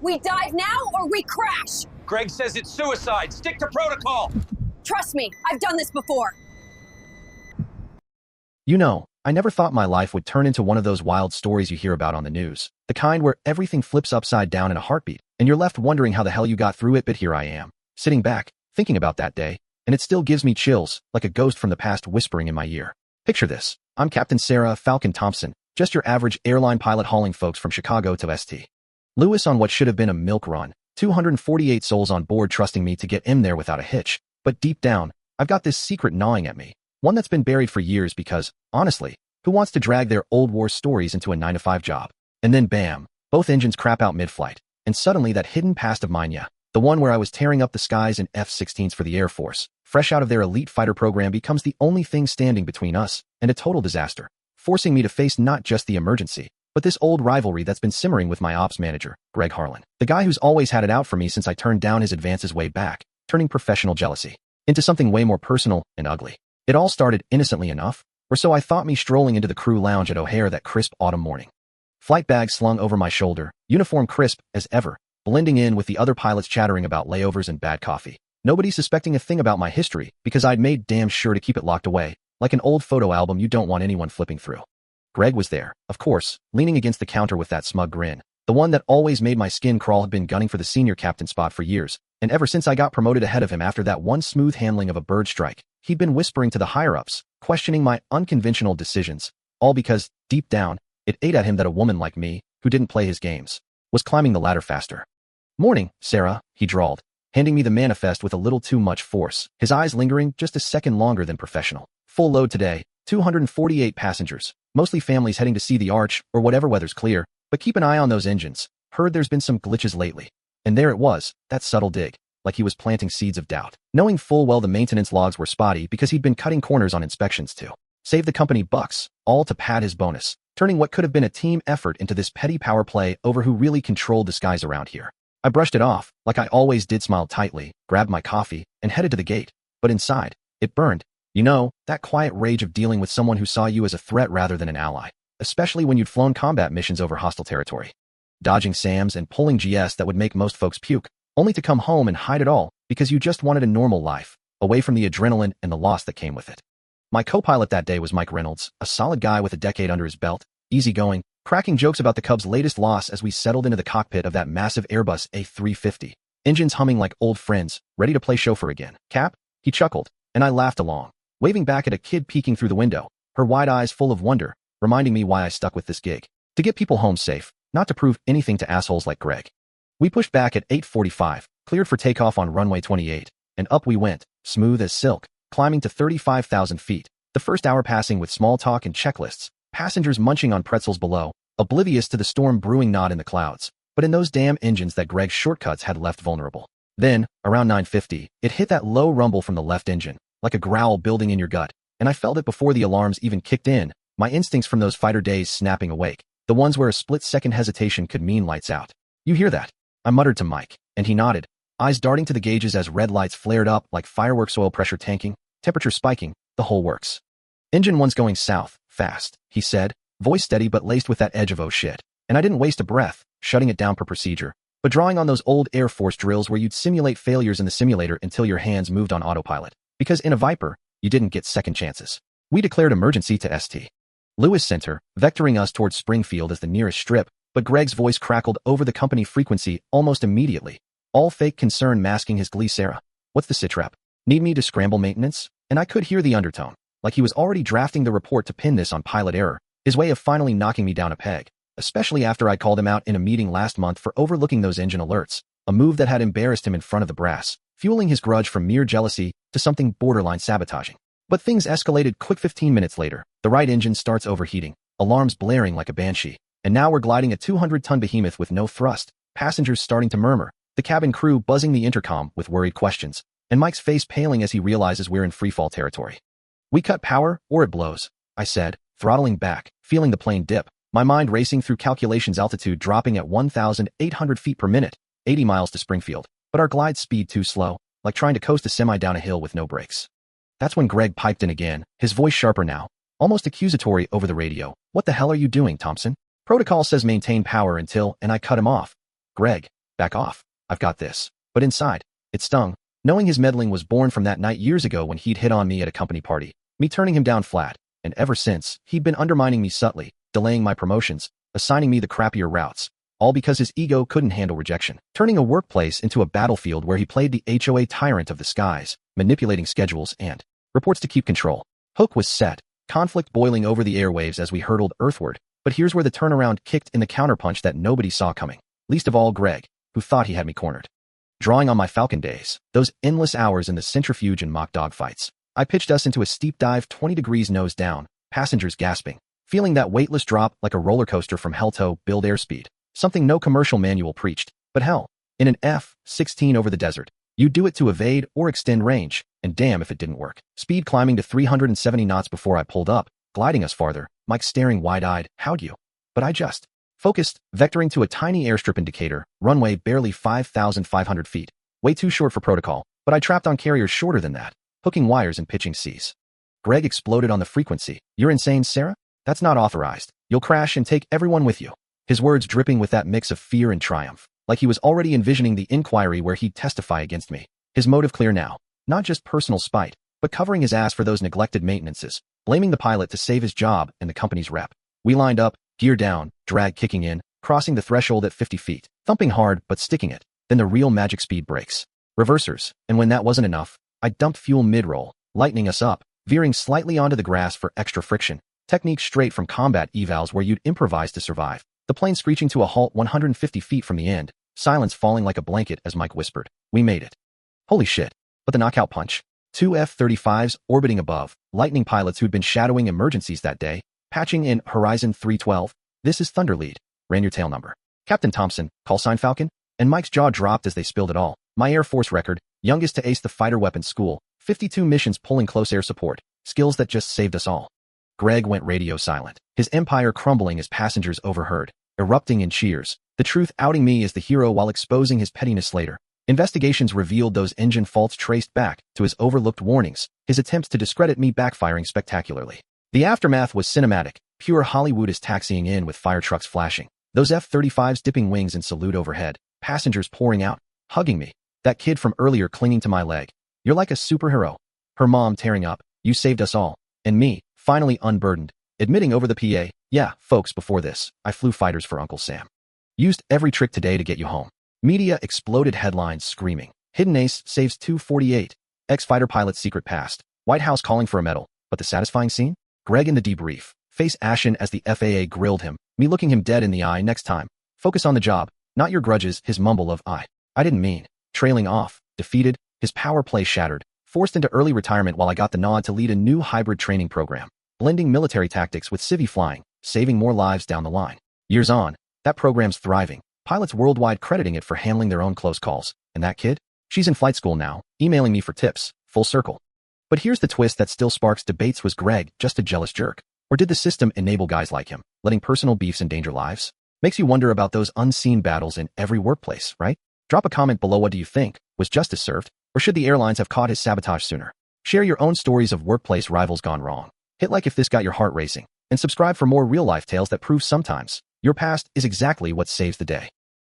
We dive now or we crash! Greg says it's suicide. Stick to protocol! Trust me, I've done this before. You know, I never thought my life would turn into one of those wild stories you hear about on the news. The kind where everything flips upside down in a heartbeat, and you're left wondering how the hell you got through it, but here I am, sitting back, thinking about that day, and it still gives me chills, like a ghost from the past whispering in my ear. Picture this. I'm Captain Sarah Falcon Thompson, just your average airline pilot hauling folks from Chicago to St. Louis on what should have been a milk run, 248 souls on board trusting me to get in there without a hitch. But deep down, I've got this secret gnawing at me, one that's been buried for years because, honestly, who wants to drag their old war stories into a 9-to-5 job? And then bam, both engines crap out mid-flight, and suddenly that hidden past of mine, the one where I was tearing up the skies in F-16s for the Air Force, fresh out of their elite fighter program, becomes the only thing standing between us and a total disaster, forcing me to face not just the emergency, but this old rivalry that's been simmering with my ops manager, Greg Harlan, the guy who's always had it out for me since I turned down his advances way back, turning professional jealousy into something way more personal and ugly. It all started innocently enough, or so I thought, me strolling into the crew lounge at O'Hare that crisp autumn morning. Flight bag slung over my shoulder, uniform crisp as ever, blending in with the other pilots chattering about layovers and bad coffee. Nobody suspecting a thing about my history because I'd made damn sure to keep it locked away, like an old photo album you don't want anyone flipping through. Greg was there, of course, leaning against the counter with that smug grin, the one that always made my skin crawl. Had been gunning for the senior captain spot for years, and ever since I got promoted ahead of him after that one smooth handling of a bird strike, he'd been whispering to the higher-ups, questioning my unconventional decisions, all because, deep down, it ate at him that a woman like me, who didn't play his games, was climbing the ladder faster. "Morning, Sarah," he drawled, handing me the manifest with a little too much force, his eyes lingering just a second longer than professional. "Full load today, 248 passengers, mostly families heading to see the Arch or whatever weather's clear, but keep an eye on those engines. Heard there's been some glitches lately." And there it was, that subtle dig, like he was planting seeds of doubt, knowing full well the maintenance logs were spotty because he'd been cutting corners on inspections to save the company bucks, all to pad his bonus, turning what could have been a team effort into this petty power play over who really controlled the skies around here. I brushed it off, like I always did, smiled tightly, grabbed my coffee, and headed to the gate. But inside, it burned. You know, that quiet rage of dealing with someone who saw you as a threat rather than an ally, especially when you'd flown combat missions over hostile territory, dodging SAMs and pulling GS that would make most folks puke, only to come home and hide it all because you just wanted a normal life, away from the adrenaline and the loss that came with it. My co-pilot that day was Mike Reynolds, a solid guy with a decade under his belt, easygoing, cracking jokes about the Cubs' latest loss as we settled into the cockpit of that massive Airbus A350, engines humming like old friends, ready to play chauffeur again. "Cap?" he chuckled, and I laughed along, waving back at a kid peeking through the window, her wide eyes full of wonder, reminding me why I stuck with this gig. To get people home safe, not to prove anything to assholes like Greg. We pushed back at 8:45, cleared for takeoff on runway 28, and up we went, smooth as silk, climbing to 35,000 feet, the first hour passing with small talk and checklists, passengers munching on pretzels below, oblivious to the storm brewing not in the clouds, but in those damn engines that Greg's shortcuts had left vulnerable. Then, around 9:50, it hit that low rumble from the left engine, like a growl building in your gut, and I felt it before the alarms even kicked in, my instincts from those fighter days snapping awake, the ones where a split-second hesitation could mean lights out. "You hear that?" I muttered to Mike, and he nodded, eyes darting to the gauges as red lights flared up like fireworks, oil pressure tanking, temperature spiking, the whole works. "Engine 1's going south, fast," he said, voice steady but laced with that edge of oh shit, and I didn't waste a breath, shutting it down per procedure, but drawing on those old Air Force drills where you'd simulate failures in the simulator until your hands moved on autopilot, because in a Viper, you didn't get second chances. We declared emergency to St. Louis Center, vectoring us towards Springfield as the nearest strip, but Greg's voice crackled over the company frequency almost immediately, all fake concern masking his glee. "Sarah, what's the sitrep? Need me to scramble maintenance?" And I could hear the undertone, like he was already drafting the report to pin this on pilot error, his way of finally knocking me down a peg, especially after I called him out in a meeting last month for overlooking those engine alerts, a move that had embarrassed him in front of the brass, fueling his grudge from mere jealousy to something borderline sabotaging. But things escalated quick. 15 minutes later, the right engine starts overheating, alarms blaring like a banshee, and now we're gliding a 200-ton behemoth with no thrust, passengers starting to murmur, the cabin crew buzzing the intercom with worried questions, and Mike's face paling as he realizes we're in freefall territory. "We cut power, or it blows," I said, throttling back, feeling the plane dip, my mind racing through calculations, altitude dropping at 1,800 feet per minute, 80 miles to Springfield, but our glide speed too slow, like trying to coast a semi down a hill with no brakes. That's when Greg piped in again, his voice sharper now, almost accusatory over the radio. "What the hell are you doing, Thompson? Protocol says maintain power until," and I cut him off. "Greg, Back off. I've got this. But inside, it stung. Knowing his meddling was born from that night years ago when he'd hit on me at a company party, me turning him down flat, and ever since, he'd been undermining me subtly, delaying my promotions, assigning me the crappier routes, all because his ego couldn't handle rejection, turning a workplace into a battlefield where he played the HOA tyrant of the skies, manipulating schedules and reports to keep control. Hook was set, conflict boiling over the airwaves as we hurtled earthward, but here's where the turnaround kicked in the counterpunch that nobody saw coming, least of all Greg, who thought he had me cornered. Drawing on my Falcon days, those endless hours in the centrifuge and mock dogfights, I pitched us into a steep dive 20 degrees nose down, passengers gasping, feeling that weightless drop like a roller coaster from hell-toe build airspeed, something no commercial manual preached. But hell, in an F-16 over the desert, you do it to evade or extend range, and damn if it didn't work. Speed climbing to 370 knots before I pulled up, gliding us farther, Mike staring wide-eyed, how'd you? But I just focused, vectoring to a tiny airstrip indicator, runway barely 5,500 feet. Way too short for protocol, but I trapped on carriers shorter than that, hooking wires and pitching Cs. Greg exploded on the frequency. You're insane, Sarah? That's not authorized. You'll crash and take everyone with you. His words dripping with that mix of fear and triumph, like he was already envisioning the inquiry where he'd testify against me. His motive clear now, not just personal spite, but covering his ass for those neglected maintenances, blaming the pilot to save his job and the company's rep. We lined up, gear down, drag kicking in, crossing the threshold at 50 feet, thumping hard but sticking it. Then the real magic speed breaks. Reversers, and when that wasn't enough, I dumped fuel mid-roll, lightening us up, veering slightly onto the grass for extra friction. Technique straight from combat evals where you'd improvise to survive. The plane screeching to a halt 150 feet from the end, silence falling like a blanket as Mike whispered, "We made it." Holy shit. But the knockout punch. 2 F-35s orbiting above, lightning pilots who'd been shadowing emergencies that day, patching in Horizon 312. This is Thunderlead. Ran your tail number. Captain Thompson, call sign Falcon? And Mike's jaw dropped as they spilled it all. My Air Force record, youngest to ace the fighter weapons school, 52 missions pulling close air support, skills that just saved us all. Greg went radio silent, his empire crumbling as passengers overheard, erupting in cheers, the truth outing me as the hero while exposing his pettiness later. Investigations revealed those engine faults traced back to his overlooked warnings, his attempts to discredit me backfiring spectacularly. The aftermath was cinematic, pure Hollywood is taxiing in with fire trucks flashing, those F-35s dipping wings in salute overhead, passengers pouring out, hugging me, that kid from earlier clinging to my leg. You're like a superhero. Her mom tearing up, you saved us all. And me, finally unburdened, admitting over the PA, yeah, folks, before this, I flew fighters for Uncle Sam. Used every trick today to get you home. Media exploded headlines screaming, Hidden Ace saves 248, ex-fighter pilot's secret past, White House calling for a medal, but the satisfying scene? Greg in the debrief, face ashen as the FAA grilled him, me looking him dead in the eye next time. Focus on the job, not your grudges, his mumble of I didn't mean. Trailing off, defeated, his power play shattered, forced into early retirement while I got the nod to lead a new hybrid training program, blending military tactics with civvy flying, saving more lives down the line. Years on, that program's thriving, pilots worldwide crediting it for handling their own close calls. And that kid? She's in flight school now, emailing me for tips, full circle. But here's the twist that still sparks debates: was Greg just a jealous jerk? Or did the system enable guys like him, letting personal beefs endanger lives? Makes you wonder about those unseen battles in every workplace, right? Drop a comment below. What do you think? Was justice served? Or should the airlines have caught his sabotage sooner? Share your own stories of workplace rivals gone wrong. Hit like if this got your heart racing. And subscribe for more real-life tales that prove sometimes your past is exactly what saves the day.